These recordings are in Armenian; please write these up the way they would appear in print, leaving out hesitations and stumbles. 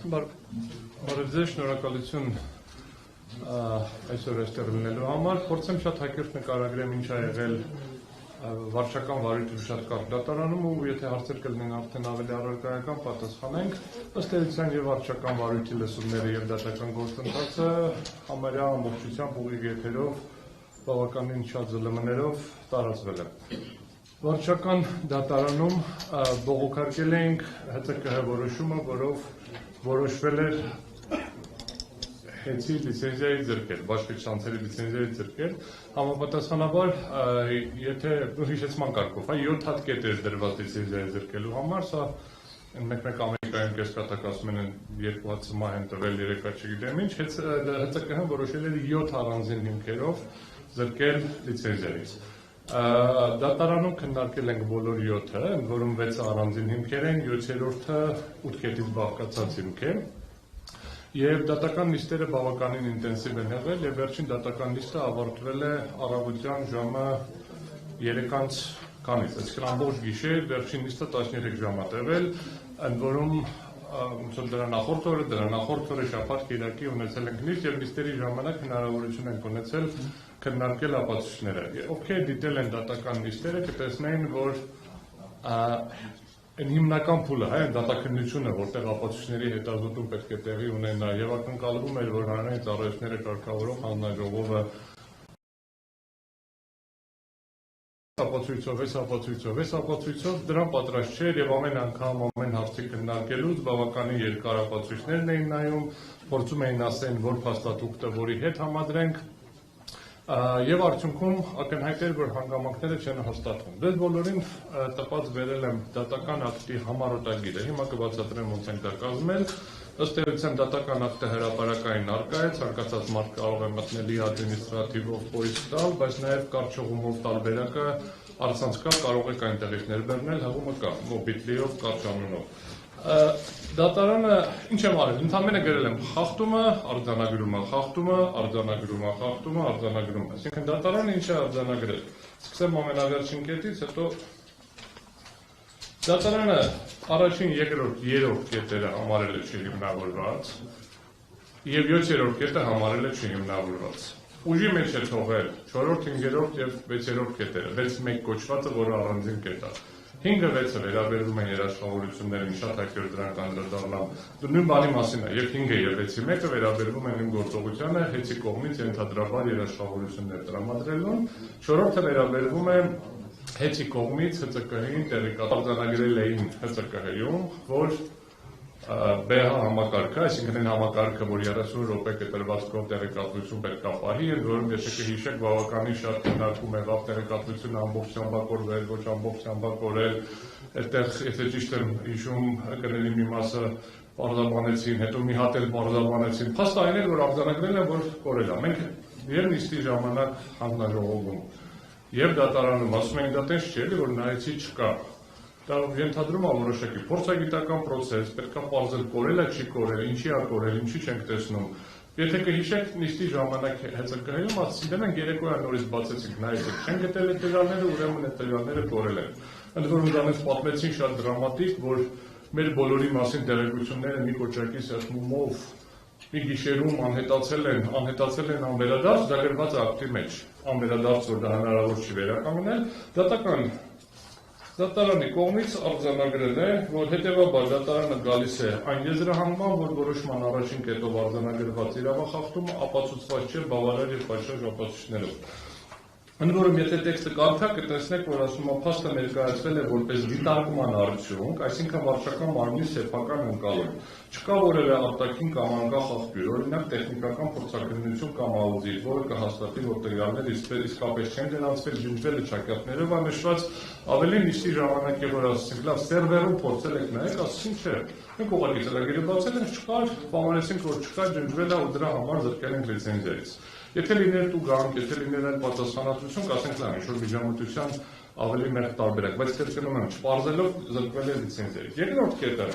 Բարև շնորհակալություն այսօր այստեղ լինելու համար։ Փորձեմ շատ հակիրճ նկարագրեմ ինչ ա եղել վարչական վարույթի շատ կարճ դատարանում ու եթե հարցեր կլինեն արդեն ավելի առարկայական պատասխանենք։ Ըստ էության եւ վարչական վարույթի լսումները եւ դատական գործընթացը համարյա ամբողջությամբ ուղիղ եթերով բավականին շատ ԶԼՄ-ներով տարածվել է։ Վարչական դատարանում բողոքարկել էինք ՀԾԿՀ որոշումը, որով որոշվել էր հեցի լիցենզիայի ձրկել, բաշխի ցանցերի լիցենզիայի ձրկել, համապատասխանաբար, եթե հիշեցման կարգով, 7 հատ կետ էր դրված լիցենզիայի ձրկելու համար, սա մեկ Ամերիկայում կեսկատակ ասում են 2 հատ սմահ են տվել, 3 հատ չգիտեմ ինչ, ՀԾԿՀ որոշել էր 7 առանձին հիմքերով ձրկել լիցենզիայից։ Դատարանում քննարկել ենք բոլոր 7-ը, ընդ որում 6 առանձին հիմքեր են, 7-րդը 8 կետից բաղկացած հիմք է։ Եվ դատական նիստերը բավականին ինտենսիվ են եղել եւ վերջին դատական նիստը ավարտվել է առավոտյան ժամը 3-ից քանից, այսինքն ամբողջ գիշեր վերջին նիստը 13 ժամ ա տևել, ընդ որում դրա նախորդ օրը շաբաթ կիրակի ունեցել ենք նիստ եւ նիստերի ժամանակ հնարավորություն ենք ունեցել քննարկել ապացույցները։ Ովքեր դիտել են դատական նիստերը կտեսնեին, որ այն հիմնական փուլը, այն դատաքննությունը, որտեղ ապացույցների հետազոտում պետք է տեղի ունենա եւ ակնկալվում էր, որ հանրային ծառայությունները կարգավորող հանձնաժողովը ապացույցով դրան պատրաստ չէր եւ ամեն անգամ ամեն հարցի քննարկելուց բավականին երկար ապացույցներն էին նայում, փորձում էին ասեն, որ փաստաթուղթը որի հետ համադրենք եւ արդյունքում ակնհայտ էր, որ հանգամանքները չեն հաստատվում։ Դες բոլորին տպած վերել եմ դատական ակտի համառոտագիրը, հիմա կբացատրեմ ոնց ենք դա կազմել։ Ըստ էության դատական ակտը հրապարակային առկա է, ցանկացած մարդ կարող է մտնել ադմինիստրատիվով պոիսկ տալ, բայց նաեւ կարճողումով տարբերակը առցանց կա, կարող եք այնտեղից ներբեռնել, հղումը կա, մոբիլիով, կարճանունով։ Դատարանը ինչ եմ արել, ընդհանրապես գրել եմ խախտումը, արձանագրումը, խախտումը, արձանագրումը, խախտումը, արձանագրումը։ Այսինքն դատարանը ինչ է արձանագրել։ Սկսեմ ամենավերջին կետից, հետո դատարանը առաջին, երկրորդ, երրորդ կետերը համարել է չհիմնավորված եւ 7-րդ կետը համարել է չհիմնավորված։ Ուժի մեջ է թողել 4-րդ, 5-րդ եւ 6-րդ կետերը, 6-1 կոչվածը, որը առանձին կետ է։ 5-6-ը վերաբերվում են երաշխավորություններին, շատ հակերտ դրանք անդրադառնամ, նույն բանի մասին է, եւ 5-ը եւ 6-1-ը վերաբերվում են իմ գործողությանը, հեծի կողմից ենթադրաբար երաշխավորություններ տրամադրելուն, 4-րդը վերաբերվում է հեծի կողմից ՀԾԿՀ-ին տեղեկատվագրել էին ՀԾԿՀ-ում, որ ԲՀ համակարգը, այսինքն այն համակարգը, որ 30 րոպե կտրվածքով տեղեկատվություն պետք է պահի, ընդ որում եթե կհիշեք բավականին շատ քննարկում եղավ տեղեկատվությունը ամբողջությամբ կորվել, ոչ ամբողջությամբ կորել, այդտեղ եթե ճիշտ եմ հիշում, կների մի մասը պարզաբանեցին, հետո մի հատ էլ պարզաբանեցին, փաստ այն էր, որ արձանագրել են, որ կորել է։ Մենք եւ նիստի ժամանակ հանձնաժողովում եւ դատարանում ասում ենք դա տես չէ, որ նայեցի չկա։ Դա ենթադրում է որոշակի փորձագիտական process, պետք է պարզել կորել է, չի կորել, ինչի է կորել, ինչի չենք տեսնում։ Եթե կհիշեք նիստի ժամանակ ՀԾԿՀ-ում ասեցին, դե մենք երեկոյան նորից բացեցինք, նայեցինք, չեն գտել այդ տվյալները, ուրեմն այդ տվյալները կորել են։ Ընդ որում դրանից պատմեցին շատ դրամատիկ, որ մեր բոլորի մասին տեղեկությունները մի կոչակի սեղմումով մի գիշերում անհետացել են անվերադարձ, դա գրված է ակտի մեջ, անվերադարձ, որ դա հնարավոր չի վերականգնել, Դատարանի կողմից արձանագրել է, որ հետևաբար դատարանը գալիս է այն եզրահանգման, որ որոշման առաջին կետով արձանագրված իրավախախտումը ապացուցված չէ բավարար եւ պատշաճ ապացույցներով։ Ընդ որում, եթե տեքստը կարդաք, կտեսնեք, որ ասում է փաստը ներկայացվել է որպես դիտարկման արդյունք, այսինքն վարչական մարմնի սեփական ընկալում։ Չկա որևէ արտաքին կամ անկախ աղբյուր, օրինակ տեխնիկական փորձաքննություն կամ աուդիտ, որը կհաստատի, որ տվյալները իսկապես չեն գրանցվել, ջնջվել ճակատներով է նշված, ավելի նիստի ժամանակ է, որ ասեցինք, լավ, սերվերում փորձել եք նայեք, ասեցին չէ։ Մենք ուղղակի ծրագիրը բացել ենք, չկար, բանալեցինք, որ չկա, ջնջվել է ու դրա համար զրկել ենք լիցենզիայից։ Եթե լիներ տուգանք, եթե լիներ այն պատասխանատվություն, կասենք լավ, ինչ-որ միջամտության ավելի մեղմ տարբերակ, բայց կրկնում եմ, չպարզելով զրկվել է լիցենզիայից։ Երկրորդ կետը,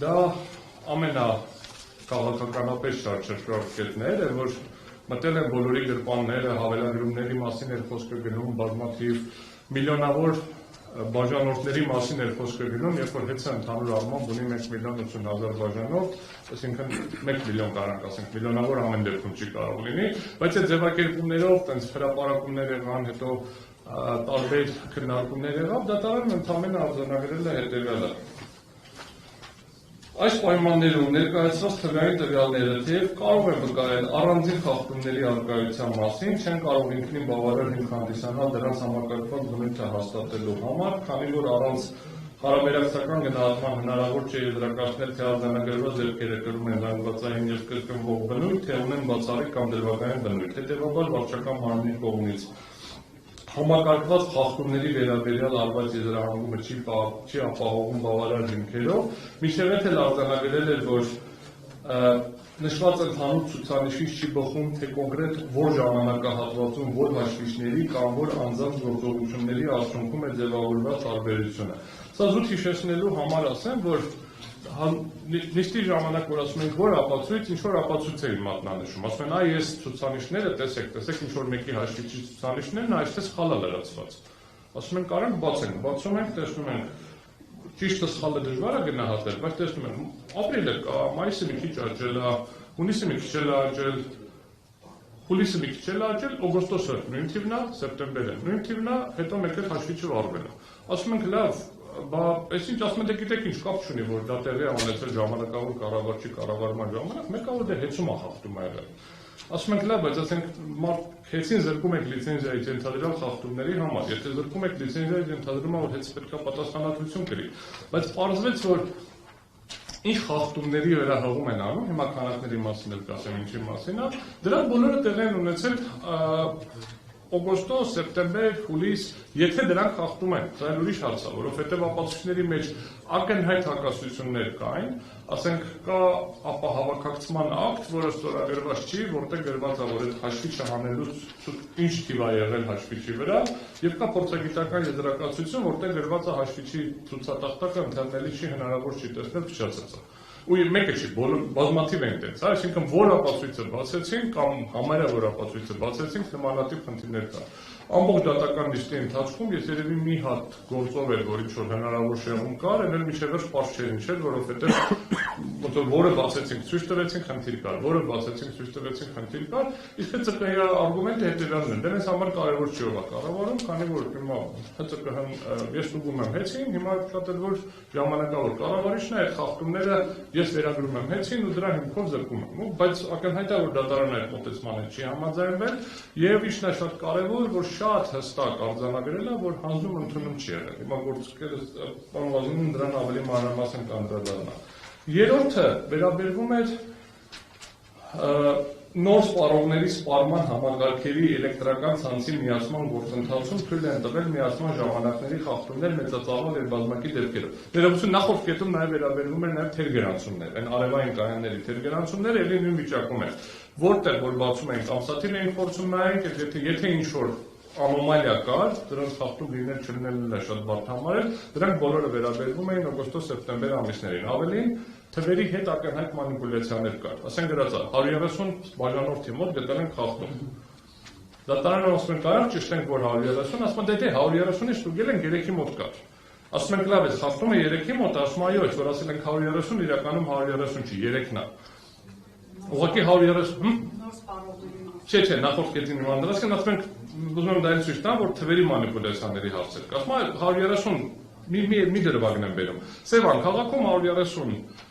դա ամենաքաղաքականապես շարժարշարժ կետն է, որ մտել են բոլորի գրպանները, հավելագրումների մասին էր խոսքը գնում, բազմաթիվ միլիոնավոր բաժանորդների մասին էր խոսքը գնում, երբ որ հեծը ընդհանուր առմամբ ունի 1,80,000 բաժանորդ, այսինքն 1 միլիոն կարանք ասենք, միլիոնավոր ամեն դեպքում չի կարող լինի, բայց այդ ձևակերպումներով, տենց հրապարակումներ եղան, հետո տարբեր քննարկումներ եղավ, դատարանն ընդամենը արձանագրել է հետևյալը. Այս պայմաններում ներկայացված թվային տվյալները թեև կարող են վկայել առանձին խախտումների առկայության մասին, չեն կարող ինքնին բավարար հիմք հանդիսանալ դրանց համակարգված բնույթը հաստատելու համար, քանի որ առանց հարաբերակցական գնահատման հնարավոր չէ եզրակացնել, թե արձանագրված ձեռքերը կրում են զանգվածային և կրկնվող բնույթ, թե ունեն բացառիկ կամ դրվագային բնույթ, հետևաբար վարչական մարմնի կողմից համակարգված խախտումների վերաբերյալ արված եզրահանգումը չի ապահովում բավարար հիմքերով, մինչև էլ արձանագրել էր, որ նշված ընդհանուր ցուցանիշից չի բխում, թե կոնկրետ որ ժամանակահատվածում, որ հաշվիչների կամ որ անձանց գործողությունների արդյունքում է ձևավորված տարբերությունը։ Սա զուտ հիշեցնելու համար ասեմ, որ նիստի ժամանակ, որ ասում ենք, որ ապացույց, ինչ-որ ապացույց էին մատնանշում, ասում են, այ ես ցուցանիշները, տեսեք, ինչ-որ մեկի հաշվիչի ցուցանիշներն, այստեղ սխալ է լրացված։ Ասում են, կարանք բացենք, բացում ենք, տեսնում ենք, ճիշտը սխալը դժվար է գնահատել, բայց տեսնում ենք, ապրիլը կա, մայիսը մի քիչ աճել է, հունիսը մի քիչ էլ աճել, հուլիսը մի քիչ էլ աճել, օգոստոսը նույն թիվն է, սեպտեմբերը նույն թիվն է, հետո մեկ էլ հաշվիչը վառվել է։ Ասում ենք, լավ, այսինչ ասում են, գիտեք ինչ կապ չունի, որ դա տեղի է ունեցել ժամանակավոր կառավարչի կառավարման ժամանակ, մեկը որ դե հեծում է խախտում ա եղել։ Ասում ենք, լավ, բայց ասենք հեծին զրկում եք լիցենզիայից ենթադրյալ խախտումների համար, եթե զրկում եք լիցենզիայից ենթադրում է, որ հեծը պետք է պատասխանատվություն կրի, բայց պարզվեց, որ ինչ խախտումների վերահղում են անում, հիմա քանակների մասին էլ կասեմ ինչի մասին է, դրանք բոլորը տեղի են ունեցել օգոստոս, սեպտեմբեր, հուլիս, եթե դրանք խախտում են, դա ուրիշ հարց է, որովհետև ապացույցների մեջ ակնհայտ հակասություններ կային, ասենք կա հավաքակցման ակտ, որը ստորագրված չի, որտեղ գրված է, որ այդ հաշվիչը հանելուց ինչ թիվ է եղել հաշվիչի վրա, եւ կա փորձագիտական եզրակացություն, որտեղ գրված է հաշվիչի ցուցատախտակը ընդհանրելի չի հնարավոր չի տեսնել փչացած է։ Ու մեկը չի, բազմաթիվ են տենց, այսինքն որ ապացույցը բացեցին կամ համարյա որ ապացույցը բացեցին, նմանատիպ խնդիրներ կա։ Ամբողջ դատական նիստի ընթացքում ես երևի մի հատ գործով էր, որ ինչ-որ հնարավոր շեղում կար, այն էլ մինչև վերջ պարզ չէր ինչեր, որովհետև որը բացեցինք ցույց տվեցինք խնդիր կար, որը բացեցինք ցույց տվեցինք խնդիր կար, իսկ ՀՑԿ-ի արգումենտը հետևյալն է, դրանց համար կարևոր չի ով կառավարում, քանի որ հիմա ՀՑԿ-ն ես ուղղում եմ հեծին, հիմա շատ էլ որ ժամանակավոր կառավարիչն է այդ խախտումները ես վերագրում եմ հեծին ու դրա հիմքով զրկում եմ, բայց ակնհայտ է որ դատարանը այդ մոտեցման հետ չի համաձայնվել եւ ինչն է շատ կարևոր, որ շատ հստակ արձանագրել է, որ հանձնում ընդունում չի եղել։ Հիմա գործընկերը պարոն Վազգենին դրան ավելի մանրամասն կանդրադառնա։ Երրորդը վերաբերվում էր նոր սպառողների սպառման համակարգերի էլեկտրական ցանցի միացման գործընթացում թույլ են տվել միացման ժամանակների խախտումներ մեծածավալ եւ բազմակի դեպքերով։ Ներողություն, նախորդ կետում նաեւ վերաբերվում էր նաեւ թերգրանցումներ, այն արևային կայանների թերգրանցումները ելի նույն վիճակում էր, որտեղ որ բացում էին ամսաթիվ էին փորձում նայենք, եթե ինչ որ անոմալիա կար, դրանց խախտում լինել չլինելն է շատ բարդ համարել, դրանք բոլորը վերաբերվում էին օգոստոս-սեպտեմբեր ամիսներին։ Ավելին թվերի հետ ակնհայտ մանիպուլյացիաներ կար։ Ասենք գրած է 130 բաժանորդի մոտ գտել են խախտում։ Դատարանը ասում են կարող ճշտենք որ 130, ասում են դե 130-ից ստուգել են 3-ի մոտ կար։ Ասում են լավ է, խախտումը 3-ի մոտ, ասում այո, որ ասել ենք 130, իրականում 130 չի, 3-ն է։ Ուղղակի 130, Չէ, նախորդ կետին իմանդրասկեն, ասում ենք, ուզում եմ դա էլ ցույց տամ, որ թվերի մանիպուլյացիաների հարցեր կա։ Ասում եմ 130 մի դրվագն եմ բերում։ Սևան քաղաքում 130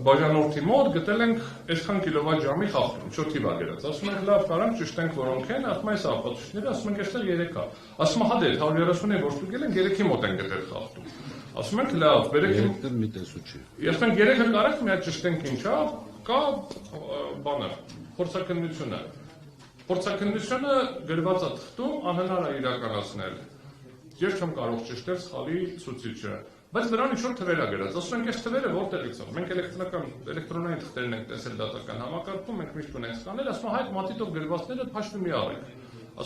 բաժանորդի մոտ գտել ենք այսքան կիլովատ-ժամի խախտում, 4 թիվ ա գրած։ Ասում ենք լավ, կարանք ճշտենք որոնք են, ասում այս ապացույցները, ասում ենք այստեղ 3 կա։ Ասում հա դե 130-ը որ ստուգել են 3-ի մոտ են գտել խախտում։ Ասում ենք լավ, բերեք մի տեսու չի։ Ես մենք 3-ը կարանք մի հատ ճշտենք ինչա, կա բանը, փորձաքննությունը։ Փորձաքննությունը գրված է թղթում անհնար է իրականացնել։ Ես չեմ կարող ճշտել սխալի ցուցիչը, բայց դրան ինչ-որ թվեր է գրած։ Ասում ենք այս թվերը որտեղից են։ Մենք էլեկտրոնային թղթերն ենք տեսել դատական համակարգում, մենք միշտ ունենք սկանել, ասում հայտ մատիտով գրվածները հաշվի մի առեք։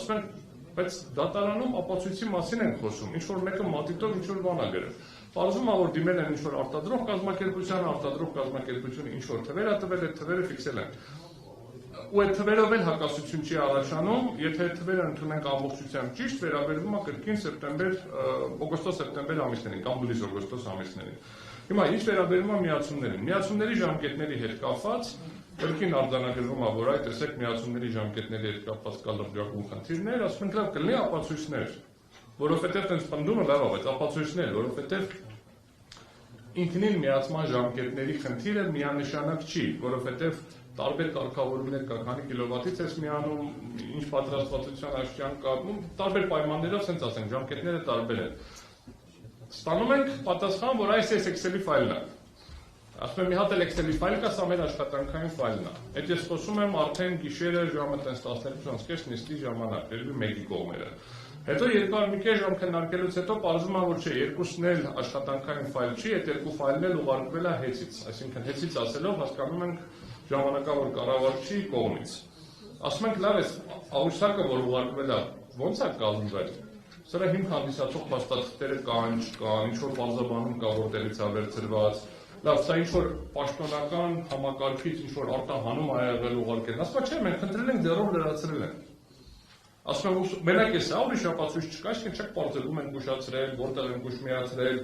Ասում ենք, բայց դատարանում ապացույցի մասին ենք խոսում, ինչ-որ մեկը մատիտով ինչ-որ բան է գրել։ Պարզվում է, որ դիմել են ինչ-որ արտադրող կազմակերպության, արտադրող կազմակերպությունը ինչ-որ թվեր է տվել, այդ թվերը ֆիքսել են։ ու այդ թվերով էլ հակասություն չի առաջանում, եթե այդ թվերը ընդունենք ամբողջությամբ ճիշտ, վերաբերվում է կրկին օգոստոս-սեպտեմբեր ամիսներին կամ հուլիս-օգոստոս ամիսներին։ Հիմա ինչ վերաբերվում է միացումներին, միացումների ժամկետների հետ կապված կրկին արձանագրվում է, որ այդ տեսեք միացումների ժամկետների հետ կապված կա լրջագույն խնդիրներ, ասում ենք լավ կլինի ապացույցներ, որովհետև տենց պնդումը լավ է, բայց ապացույցներ, որովհետև ինքնին միացման ժամկետների խնդիրը միանշանակ չի, որովհետև տարբեր կարգավորումներ կա, քանի կիլովատից ես միանում, ինչ պատրաստվածության աշճան կա, տարբեր պայմաններով, ասենք ասենք, ժամկետները տարբեր են։ Ստանում ենք պատասխան, որ այս Excel-ի ֆայլն է։ Ասում եմ, մի հատ էլ Excel-ի ֆայլ կա, սա մեր աշխատանքային ֆայլն է։ Այդ ես խոսում եմ արդեն գիշերը ժամը 12:30 նիստի ժամանակ, երբի մեկի կողմերը։ Հետո երկար մի քիչ ժամ քննարկելուց հետո պարզվում է, որ չէ, երկուսն էլ աշխատանքային ֆայլ չի, այդ երկու ֆայլն էլ ուղարկվել է հեծից, այսինքն հեծից ասելով հասկանում ենք ժամանակավոր կառավարչի կողմից։ Ասում ենք լավ է, աղյուսակը, որ ուղարկվել է, ո՞նց է կազմվել։ Սրա հիմք հանդիսացող փաստաթղթերը կան, չկան, ինչ-որ բազաբանում կա, որտեղից է վերցրված։ Լավ, սա ինչ-որ պաշտոնական համակարգից ինչ-որ արտահանում ա եղել ուղարկել։ Ասում չէ, մենք խնդրել ենք ձեռով լրացրել են։ Ասում եմ, մենակ էս է, ուրիշ ապացույց չկա, այսինքն չեք պարզել, ենք ուշացրել, որտեղ ենք ուշ միացրել,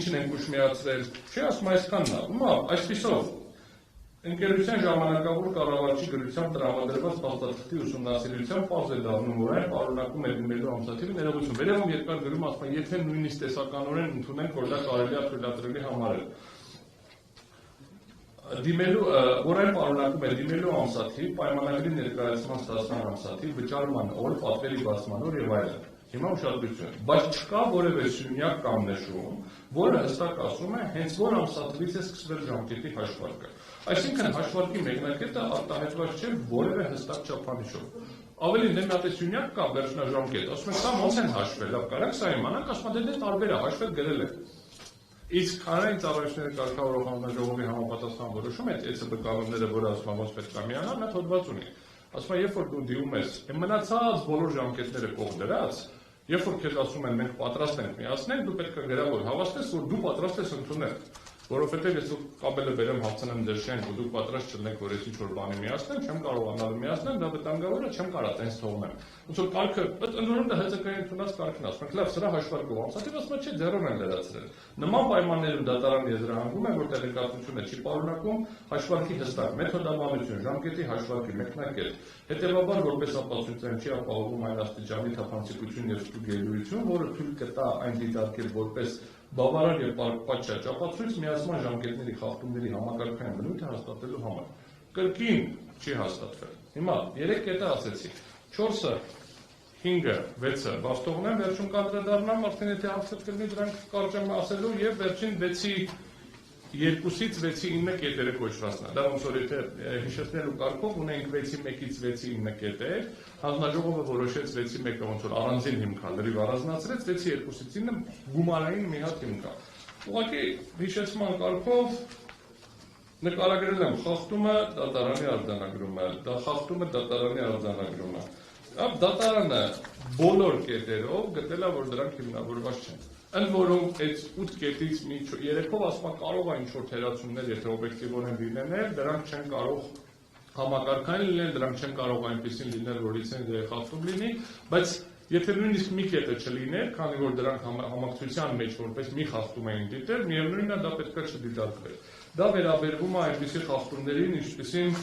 ինչն ենք ուշ միացրել։ Չէ, ասում այսքանն է։ Հիմա այսպիսով ընկերության ժամանակավոր կառավարչի գրությամբ տրամադրված փաստաթղթի ուսումնասիրությամբ պարզ է դառնում, որ այն պարունակում է դիմելու ամսաթիվի ներողություն։ Վերևում երկար գրում ասում է, եթե նույնիսկ տեսականորեն ընդունենք, որ դա կարելի է թույլատրելի համարել։ Որ այն պարունակում է դիմելու ամսաթիվ, պայմանագրի ներկայացման ստացման ամսաթիվ, վճարման օր, պատվերի բացման օր եւ այլն։ Հիմա ուշադրություն, բայց չկա որևէ սյունյակ կամ նշում, որը հստակ ասում է, հենց որ ամսաթվից է սկսվել ժամկետի հաշվարկը։ Այսինքն հաշվարկի մեկնակետը արտահայտված չէ որևէ հստակ չափանիշով։ Ավելին դե մի հատ սյունյակ կա վերջնաժամկետ, ասում են սա ոնց են հաշվել, լավ կարանք սա իմանանք, ասում են դե տարբեր է, հաշվել գրել է։ Իսկ հանրային ծառայությունների կարգավորող հանձնաժողովի համապատասխան որոշում այդ ԵՑԲ կանոնները, որը ասում է ոնց պետք է միանալ, նա հոդված ունի։ Ասում է, երբ որ դու դիմում ես, մնացած բոլոր ժամկետները կողմ դրած, երբ որ քեզ ասում են մենք պատրաստ ենք միացնել, դու պետք է գրավոր հավաստես, որ դու պատրաստ ես ընդունել, որովհետև ես դուք կաբելը բերեմ հացնեմ ձեր շենք, ու դուք պատրաստ չլինեք, որ ես ինչ-որ բանի միացնեմ, չեմ կարողանալ միացնել, դա վտանգավոր է, չեմ կարող տենց թողնեմ։ Ոնց որ կարգը, ընդհանուր դա ՀԾԿ-ի ընդունած կարգն է, ասում ենք, լավ, սրա հաշվարկով ամսաթիվ ասում է, չէ, ձեռով են լրացրել։ Նման պայմաններում դատարանը եզրահանգում է, որ տեղեկատվությունը չի պարունակում հաշվարկի հստակ մեթոդաբանություն, ժամկետի հաշվարկի մեկնակետ։ Հետևաբար, որպես ապացույց չի ապահովում այն աստիճանի թափանցիկություն եւ ստուգելիություն, որը թույլ կտա այն դիտարկել որպես բավարար եւ պատշաճ ապացույց միացման ժամկետների խախտումների համակարգային բնույթը հաստատելու համար։ Կրկին չի հաստատվել։ Հիմա 3 կետը ասեցի, 4-ը, 5-ը, 6-ը բաստողն են, վերջում կանդրադառնամ, արդեն եթե հարցեր կլինի դրանք կարճ եմ ասելու եւ վերջին 6-ի 2-ից 6-ի 9 կետերը կոչվածն է։ Դա ոնց որ եթե հիշեցնելու կարգով ունենք 6-ի 1-ից 6-ի 9 կետեր, հանձնաժողովը որոշեց 6-ի 1-ը ոնց որ առանձին հիմք է, լրիվ առանձնացրեց, 6-ի 2-ից 9-ը գումարային մի հատ հիմք է։ Ուղղակի հիշեցման կարգով նկարագրել եմ խախտումը, դատարանի արձանագրումը, խախտումը, դատարանի արձանագրումը։ Դատարանը բոլոր կետերով գտել է, որ դրանք հիմնավորված չեն։ Ընդ որում այդ 8 կետից 3-ով ասում է կարող է ինչ-որ թերացումներ, եթե օբյեկտիվորեն լինել, դրանք չեն կարող համակարգային լինել, դրանք չեն կարող այնպեսին լինել, որ լիցենզիայի խախտում լինի, բայց եթե նույնիսկ մի կետը չլիներ, քանի որ դրանք համակցության մեջ որպես մի խախտում էին դիտել, միևնույնն է դա պետք է չդիտարկվեր։ Դա վերաբերվում է այնպիսի խախտումներին, ինչպիսին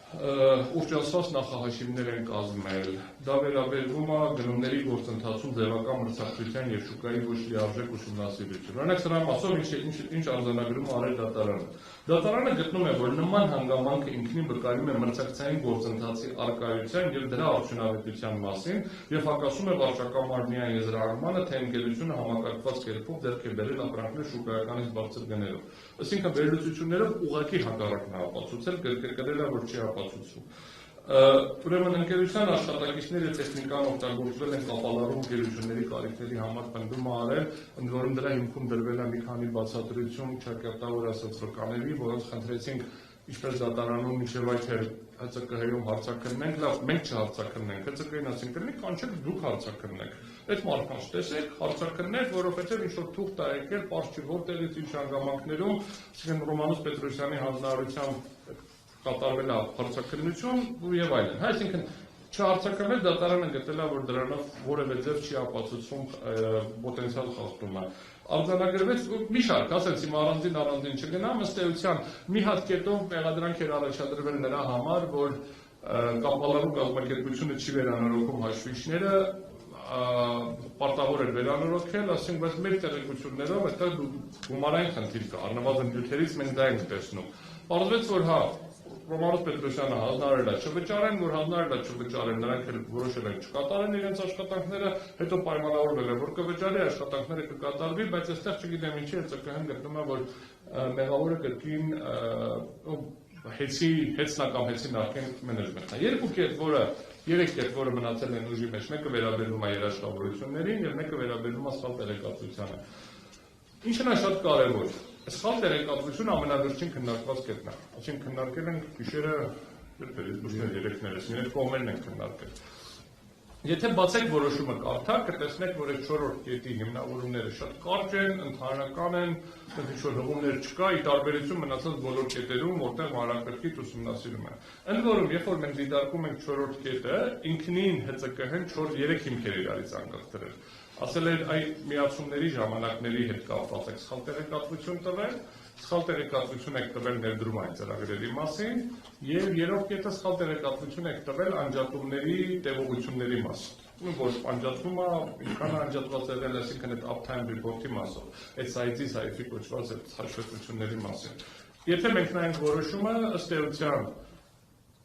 ուռճացված նախահաշիվներ են կազմել, դա վերաբերվում է գնումների գործընթացում ձևական մրցակցության եւ շուկայի ոչ լիարժեք ուսումնասիրություն։ Օրինակ սրա մասով ինչ արձանագրում արել դատարանը։ Դատարանը գտնում է, որ նման հանգամանքը ինքնին վկայում է մրցակցային գործընթացի առկայության եւ դրա արդյունավետության մասին եւ հակասում է վարչակամարնիային եզրահանգմանը, թե ընկերությունը համակարգված կերպով ձեռք է բերել ապրանքներ շուկայականից բարձր գներով։ Այսինքն վերլուծություններով ուղղակի հակառակն է ապացուցել, կրկնել է, որ չի ապացուցում։ Ուրեմն ընկերության աշխատակիցները տեխնիկան օգտագործվել են կապալառու ընկերությունների կարիքների համար պնդում արել, ընդ որում դրա հիմքում դրվել է մի քանի բացատրություն ճակատավոր ասած վկաների, որոնց խնդրեցինք ինչպես դատարանում մինչև այդ ՀԾԿ-հում հարցաքննենք, լավ, մենք չհարցաքննենք, ՀԾԿ-ին ասենք կլինի, կանչեք դուք հարցաքննեք։ Այդ մարդկանց տեսեք, հարցաքննեք, որովհետև ինչ-որ թուղթ է եկել, պարզ չի որտեղից ինչ հանգամանքներում, ասենք Ռոմանոս Պետրոսյանի հանձնարարությամբ կատարվել է հարցաքննություն եւ այլն։ Այսինքն չհարցակրվել դատարանը գտել է, որ դրանով որևէ ձև չի ապացուցում պոտենցիալ խախտումը։ Արձանագրվեց մի շարք, ասենց իմ առանձին չգնամ, ըստ էության մի հատ կետով մեղադրանք էր առաջադրվել նրա համար, որ կապալարու կազմակերպությունը չի վերանորոգում հաշվիչները, պարտավոր էր վերանորոգել, ասենք, բայց մեր տեղեկություններով այդտեղ գումարային խնդիր կա, առնվազն նյութերից մենք դա ենք տեսնում։ Պարզվեց, որ հա, Ռոմանոս Պետրոսյանը հանձնարարել է չվճարեն, որ հանձնարարել է չվճարեն, նրանք էլ որոշել են չկատարեն իրենց աշխատանքները, հետո պայմանավորվել է, որ կվճարի, աշխատանքները կկատարվի, բայց այստեղ չգիտեմ ինչի է ՑԿՀ-ն գտնում է, որ մեղավորը կրկին հեծնական հեծի նախկին մենեջմենտն է։ Երկու կետ, որը երեք կետ, որը մնացել են ուժի մեջ, մեկը վերաբերում է երաշխավորություններին եւ մեկը վերաբերում է սխալ տեղեկատվությանը։ Ինչն է շատ կարևոր։ Սխալ տեղեկատվությունը ամենավերջին քննարկված կետն է։ Այսինքն քննարկել են գիշերը երեքներս, իրենք կողմերն են քննարկել։ Եթե բացեք որոշումը կարդաք, կտեսնեք, որ այդ 4-րդ կետի հիմնավորումները շատ կարճ են, ընդհանրական են, ինչ-որ հղումներ չկա, ի տարբերություն մնացած բոլոր կետերում, որտեղ մանրակրկիտ ուսումնասիրում են։ Ընդ որում, երբ որ մենք դիտարկում ենք 4-րդ կետը, ինքնին ՀԾԿՀ-ն 4-3 հիմքեր իրարից անկախ դրել։ Ասել էր այ միացումների ժամանակների հետ կապված եք սխալ տեղեկատվություն տվել, սխալ տեղեկատվություն եք տվել ներդրումային ծրագրերի մասին եւ երրորդ կետը սխալ տեղեկատվություն եք տվել անջատումների տևողությունների մասին։ Որ անջատումը ինչքան անջատված եղել, այսինքն այդ uptime report-ի մասով, այդ սայթի կոչված այդ հաշվետվությունների մասին։ Եթե մենք նայենք որոշումը, ըստ էության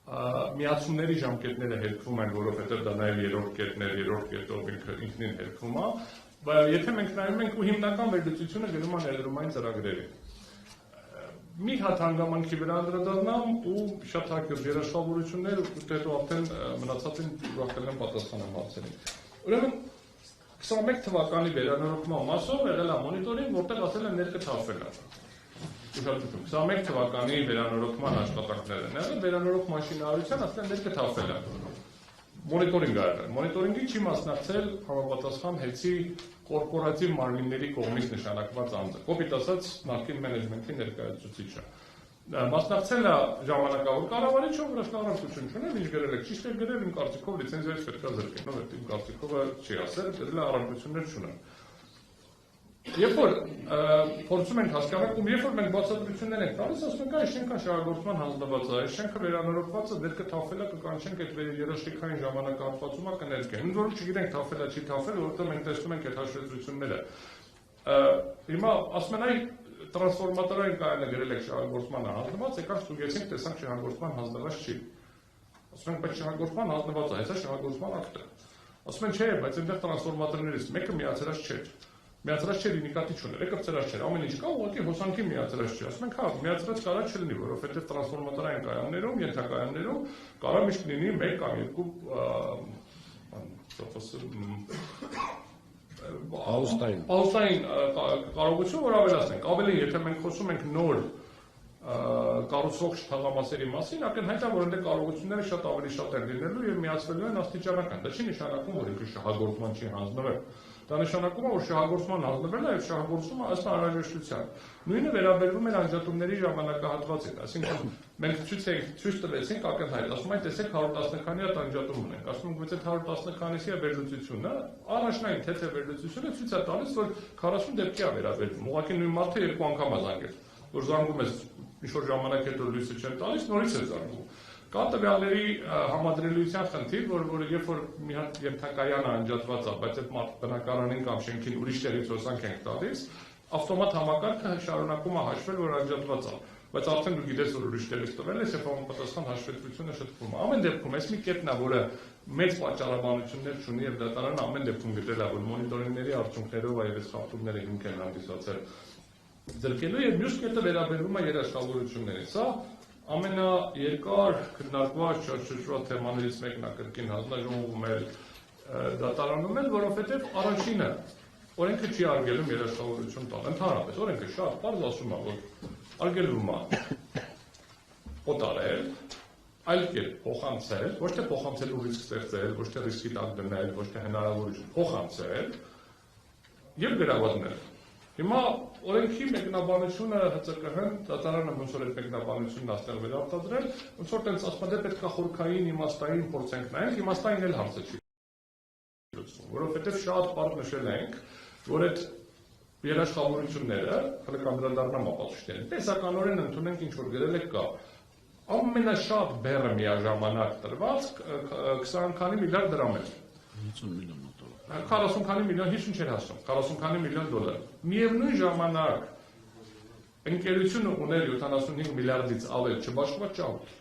միացումների ժամկետները հերկվում են, որովհետև դա նաև երրորդ կետն է, երրորդ կետով ինքնին հերկվում է, բայց եթե մենք նայում ենք ու հիմնական վերլուծությունը գնում է ներդրումային ծրագրերին։ Մի հատ հանգամանքի վրա անդրադառնամ ու շատ հակիրճ երաշխավորություններ ու հետո արդեն մնացածին ուրախել եմ պատասխանեմ հարցերին։ Ուրեմն 21 թվականի վերանորոգման մասով եղել է մոնիտորինգ, որտեղ ասել են ներկը թափվել է։ 21 թվականի վերանորոգման աշխատանքները են եղել, վերանորոգ մաշինարարության ասել են ներկը թափվել է։ Մոնիտորինգ ա եղել։ Մոնիտորինգի չի մասնակցել համապատասխան հեծի կորպորատիվ մարմինների կողմից նշանակված անձը, կոպիտ ասած նախկին մենեջմենթի ներկայացուցիչը։ Մասնակցել է ժամանակավոր կառավարիչը, որ շնորհակալություն չունեմ, ինչ գրել եք, ճիշտ է գրել, իմ կարծիքով լիցենզիայից պետք է զրկեն, ով իմ կարծիքով չի ասել, դրել է առարկություններ չունեմ։ Երբ որ փորձում ենք հասկանալ, ու երբ որ մենք բացատրություններ ենք տալիս, ասում ենք, այս շենքն շահագործման հանձնված է, այս շենքը վերանորոգված է, ներկը թափվել է, կկանչենք այդ երաշխիքային ժամանակահատվածում կներկայացնենք։ Ընդ որում չգիտենք թափվել է, չի թափվել, որովհետև մենք տեսնում ենք այդ հաշվետվությունները։ Հիմա ասում են, այ տրանսֆորմատորային կայանը գրել եք շահագործման հանձնված, եկանք ստուգեցինք, տեսանք շահագործման հանձնված չի։ Ասում ենք, բայց շահագործման հանձնված է, հեսա շահագործման ակտ է։ Ասում են, չէ, բայց այնտեղ տրանսֆորմատորներից մեկը միացրած չէր։ Միացրած չէր ինիկատի չուներ, կպցրած չէր, ամեն ինչ կա, ուղղակի հոսանքի միացրած չէ։ Ասում ենք, հա, միացրած կարա չլինի, որովհետև տրանսֆորմատորային կայաններում, ենթակայաններում կարա միշտ լինի 1 կամ 2 պաուստային կարողություն, որ ավելացնենք։ Ավելի, եթե մենք խոսում ենք նոր կառուցվող թաղամասերի մասին, ակնհայտ է, որ այնտեղ կարողությունները շատ ավելի շատ են լինելու եւ միացվելու են աստիճանական։ Դա չի նշանակում, որ ինքը շահագործման չի հանձնվել։ Դա նշանակում է, որ շահագործման հանձնվել է եւ շահագործումը ըստ անհրաժեշտության։ Նույնը վերաբերվում է անջատումների ժամանակահատվածին, այսինքն մենք ցույց տվեցինք ակնհայտ, ասում են, տեսեք 110 քանի հատ անջատում ունենք, ասում ենք, բայց այդ 110 քանիսի վերլուծությունը, առաջնային թե վերլուծությունը ցույց է տալիս, որ 40 դեպքի է վերաբերվում։ Ուղղակի նույն մարդը 2 անգամ է զանգել, որ զանգում ես ինչ-որ ժամանակ հետո լույսը չեն տալիս, նորից է զանգում։ Կա տվյալների համադրելիության խնդիր, որ երբ որ մի հատ ենթակայանը անջատված է, բայց այդ բնակարանին կամ շենքին ուրիշ տեղից հոսանք ենք տալիս, ավտոմատ համակարգը շարունակում է հաշվել, որ անջատված է, բայց արդեն դու գիտես, որ ուրիշ տեղից տվել ես եւ համապատասխան հաշվետվությունը շտկվում է։ Ամեն դեպքում այս մի կետն է, որը մեծ պատճառաբանություններ չունի եւ դատարանը ամեն դեպքում գտել է, որ մոնիտորինգների արդյունքներով այս խախտումները հիմք են հանդիսացել ձեռքելու եւ մյուս կետը վերաբերվում է երաշխավորություններին։ Սա ամենաերկար քննարկված շրջշրջված թեմաներից մեկն է կրկին հանձնաժողովում էլ դատարանում էլ, որովհետև առաջինը օրենքը չի արգելում երաշխավորություն տալ։ Ընդհանրապես օրենքը շատ պարզ ասում է, որ արգելվում է օտարել, այլ կերպ փոխանցել, ոչ թե փոխանցելու ռիսկ ստեղծել, ոչ թե ռիսկի տակ դնել, ոչ թե հնարավորություն փոխանցել եւ գրավատնել։ Հիմա օրենքի մեկնաբանությունը ՀԾԿ-հն, դատարանը ոնց որ այդ մեկնաբանությունն աստեղ վերարտադրել, ոնց որ տենց ասում է պետք է խորքային իմաստային փորձենք նայենք, իմաստային էլ հարցը չի լուծվում, որովհետև շատ բառ նշել ենք, որ այդ երաշխավորությունները, կանդրադառնամ ապացույցներին, տեսականորեն ընդունենք ինչ որ գրել եք կա, ամենաշատ բեռը միաժամանակ տրված 20 քանի միլիարդ դրամ էր։ 50 միլիոն դոլար։ 40 քանի միլիոն, 50 չէր հասնում, 40 քանի միլիոն դոլար։ Միևնույն ժամանակ ընկերությունը ուներ 75 միլիարդից ավել չբաշխված ճաղուտ։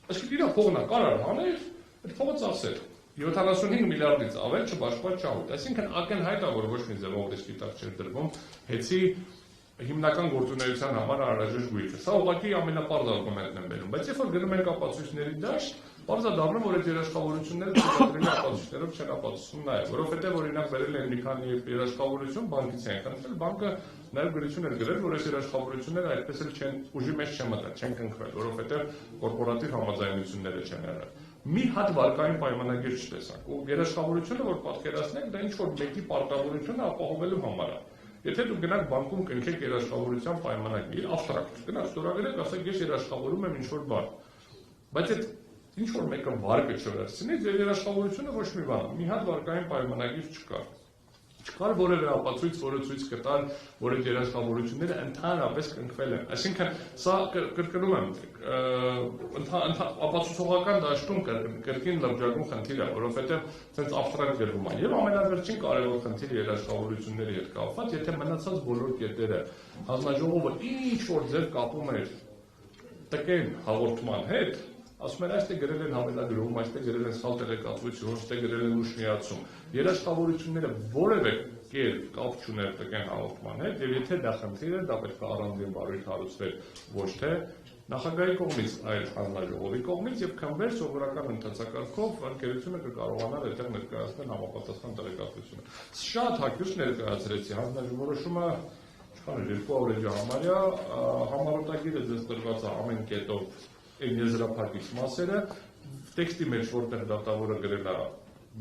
Այսինքն իր փողն կարար հաներ, այդ փողը ծախսեր։ 75 միլիարդից ավել չբաշխված ճաղուտ։ Այսինքն ակնհայտ է, որ ոչ մի ձևով ռիսկի տակ չէր դրվում հեցի հիմնական գործունեության համար անհրաժեշտ գույքը։ Սա ուղղակի ամենապարզ արգումենտն են բերում, բայց երբ որ գնում ենք ապացույցների դաշտ, պարզ է դառնում, որ այդ երաշխավորությունները ցուցադրելի ապացույցներով չեն ապացուցում նաև, որովհետև օրինակ վերել են մի քանի երաշխավորություն, բանկից են խնդրել, բանկը նաև գրություն էր գրել, որ այս երաշխավորությունները այդպես էլ չեն ուժի մեջ չեն մտել, չեն կնքվել, որովհետև կորպորատիվ համաձայնությունները չեն եղել։ Մի հատ վարկային պայմանագիր չտեսանք, ու երաշխավորությունը, որ պատկերացնենք, դա ինչ որ մեկի պարտավորությունը ապահովելու համար է։ Եթե դուք գնաք բանկում կնքեք երաշխավորության պայմանագիր, աբստրակտ, գնաք ստորագրեք, ասեք ես երաշխավորում եմ ինչ-որ բան։ Բայց այդ ինչ-որ մեկը վարկը չվերցնի, ձեր երաշխավորությունը ոչ մի բան, մի հատ վարկային պայմանագիր չկար։ Չկար որևէ ապացույց, որը ցույց կտար, որ այդ երաշխավորությունները ընդհանրապես կնքվել են։ Այսինքն, սա կրկնում եմ, ապացուցողական դաշտում կրկին լրջագույն խնդիր է, որովհետև ցենց աբստրակտ գրվում է։ Եվ ամենավերջին կարևոր խնդիրը երաշխավորությունների հետ կապված, եթե մնացած բոլոր կետերը հանձնաժողովը ինչ որ ձև կապում էր տկեն հաղորդման հետ, ասում են այստեղ գրել են հավելագրում, այստեղ գրել են սխալ տեղեկատվություն, այստեղ գրել են ուշ միացում։ Երաշխավորությունները որևէ կերպ կապ չուներ տկեն հաղորդման հետ, եւ եթե դա խնդիր է, դա պետք է առանձին բարույթ հարուցվեր ոչ թե նախագահի կողմից, այլ հանձնաժողովի կողմից եւ քննվեր սովորական ընթացակարգով ընկերությունը կկարողանար այդտեղ ներկայացնել համապատասխան տեղեկատվությունը։ Շատ հակիրճ ներկայացրեցի հանձնաժողովը չքան 2 օրեջի համարյա համառոտագիրը ձեզ տրված է ամեն կետով այն եզրափակիչ մասերը, տեքստի մեջ որտեղ դատավորը գրել է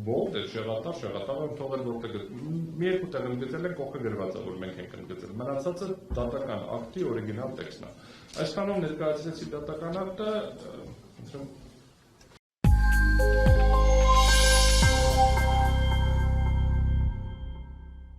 ողջ, շեղատար եմ թողել որտեղ մի երկու տեղ ընդգծել են, կողքը գրված է, որ մենք ենք ընդգծել։ Մնացածը դատական ակտի օրիգինալ տեքստն է։ Այսքանով ներկայացրեցի դատական ակտը,